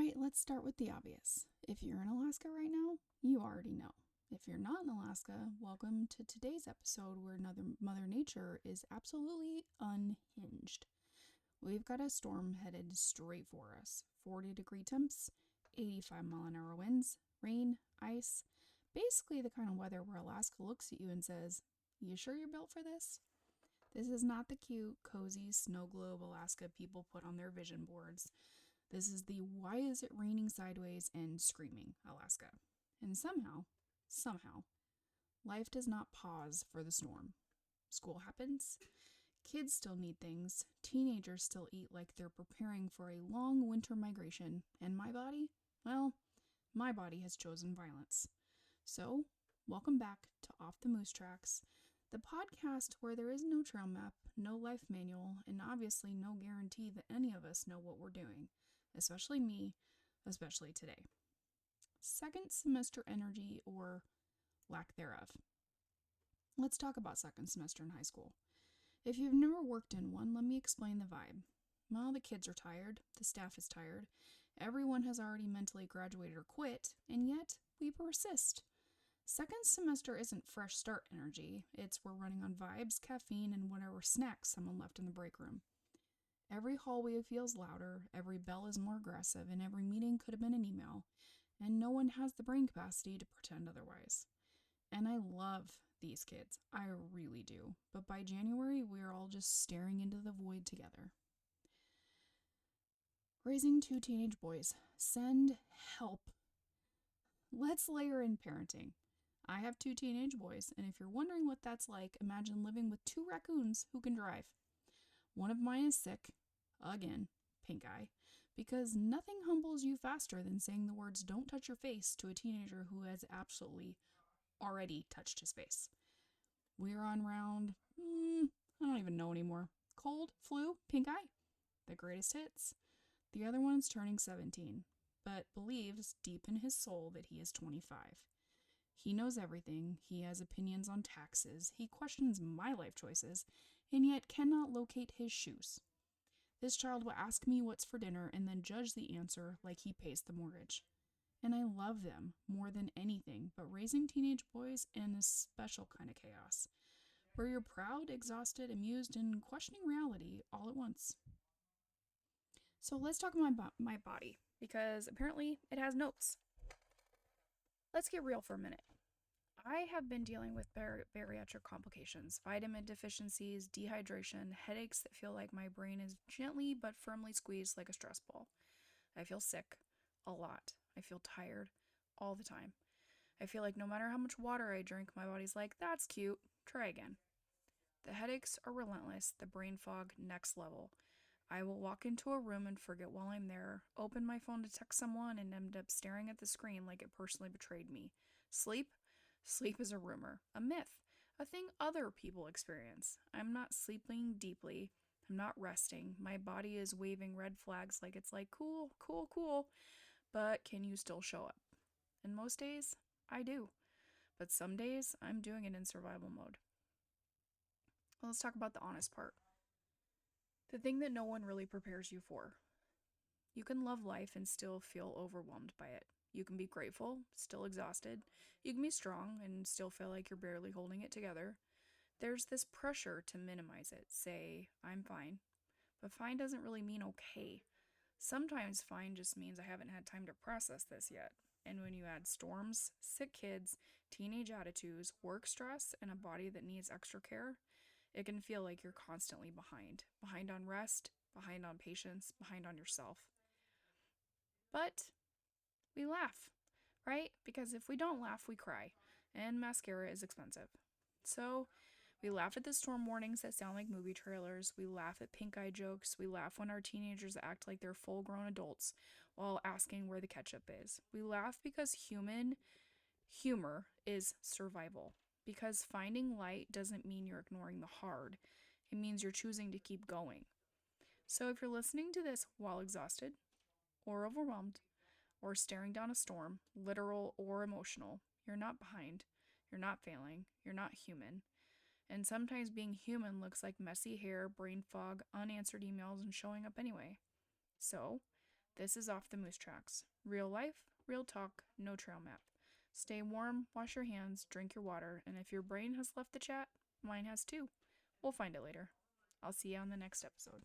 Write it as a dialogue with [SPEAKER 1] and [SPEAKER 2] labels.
[SPEAKER 1] right, let's start with the obvious. If you're in Alaska right now, you already know. If you're not in Alaska, welcome to today's episode where Mother Nature is absolutely unhinged. We've got a storm headed straight for us. 40-degree temps, 85-mile-an-hour winds, rain, ice. Basically the kind of weather where Alaska looks at you and says, "You sure you're built for this?" This is not the cute, cozy snow globe Alaska people put on their vision boards. This is the "why is it raining sideways" and screaming Alaska. And somehow, life does not pause for the storm. School happens. Kids still need things. Teenagers still eat like they're preparing for a long winter migration. And my body? Well, my body has chosen violence. So, welcome back to Off the Moose Tracks, the podcast where there is no trail map, no life manual, and obviously no guarantee that any of us know what we're doing. Especially me, especially today. Second semester energy, or lack thereof. Let's talk about second semester in high school. If you've never worked in one, let me explain the vibe. Well, the kids are tired, the staff is tired, everyone has already mentally graduated or quit, and yet we persist. Second semester isn't fresh start energy, it's we're running on vibes, caffeine, and whatever snacks someone left in the break room. Every hallway feels louder, every bell is more aggressive, and every meeting could have been an email, and no one has the brain capacity to pretend otherwise. And I love these kids, I really do, but by January, we are all just staring into the void together. Raising 2 teenage boys. Send help. Let's layer in parenting. I have 2 teenage boys, and if you're wondering what that's like, imagine living with 2 raccoons who can drive. One of mine is sick, again, pink eye, because nothing humbles you faster than saying the words "don't touch your face" to a teenager who has absolutely already touched his face. We are on round, I don't even know anymore. Cold, flu, pink eye, the greatest hits. The other one's turning 17, but believes deep in his soul that he is 25. He knows everything, he has opinions on taxes, he questions my life choices, and yet cannot locate his shoes. This child will ask me what's for dinner and then judge the answer like he pays the mortgage. And I love them more than anything, but raising teenage boys is a special kind of chaos, where you're proud, exhausted, amused, and questioning reality all at once. So let's talk about my body, because apparently it has notes. Let's get real for a minute. I have been dealing with bariatric complications, vitamin deficiencies, dehydration, headaches that feel like my brain is gently but firmly squeezed like a stress ball. I feel sick a lot. I feel tired all the time. I feel like no matter how much water I drink, my body's like, "That's cute, try again." The headaches are relentless, the brain fog next level. I will walk into a room and forget while I'm there, open my phone to text someone, and end up staring at the screen like it personally betrayed me. Sleep? Sleep is a rumor, a myth, a thing other people experience. I'm not sleeping deeply. I'm not resting. My body is waving red flags like it's like, "Cool, cool, cool," but can you still show up? And most days, I do. But some days, I'm doing it in survival mode. Well, let's talk about the honest part. The thing that no one really prepares you for. You can love life and still feel overwhelmed by it. You can be grateful, still exhausted. You can be strong and still feel like you're barely holding it together. There's this pressure to minimize it, say, "I'm fine." But fine doesn't really mean okay. Sometimes fine just means I haven't had time to process this yet. And when you add storms, sick kids, teenage attitudes, work stress, and a body that needs extra care, it can feel like you're constantly behind. Behind on rest, behind on patience, behind on yourself. But we laugh, right? Because if we don't laugh, we cry. And mascara is expensive. So we laugh at the storm warnings that sound like movie trailers. We laugh at pink eye jokes. We laugh when our teenagers act like they're full grown adults while asking where the ketchup is. We laugh because human humor is survival. Because finding light doesn't mean you're ignoring the hard, it means you're choosing to keep going. So if you're listening to this while exhausted, or overwhelmed, or staring down a storm, literal or emotional, you're not behind, you're not failing, you're not human. And sometimes being human looks like messy hair, brain fog, unanswered emails, and showing up anyway. So, This is Off the Moose Tracks. Real life, real talk, no trail map. Stay warm, wash your hands, drink your water, and if your brain has left the chat, mine has too. We'll find it later. I'll see you on the next episode.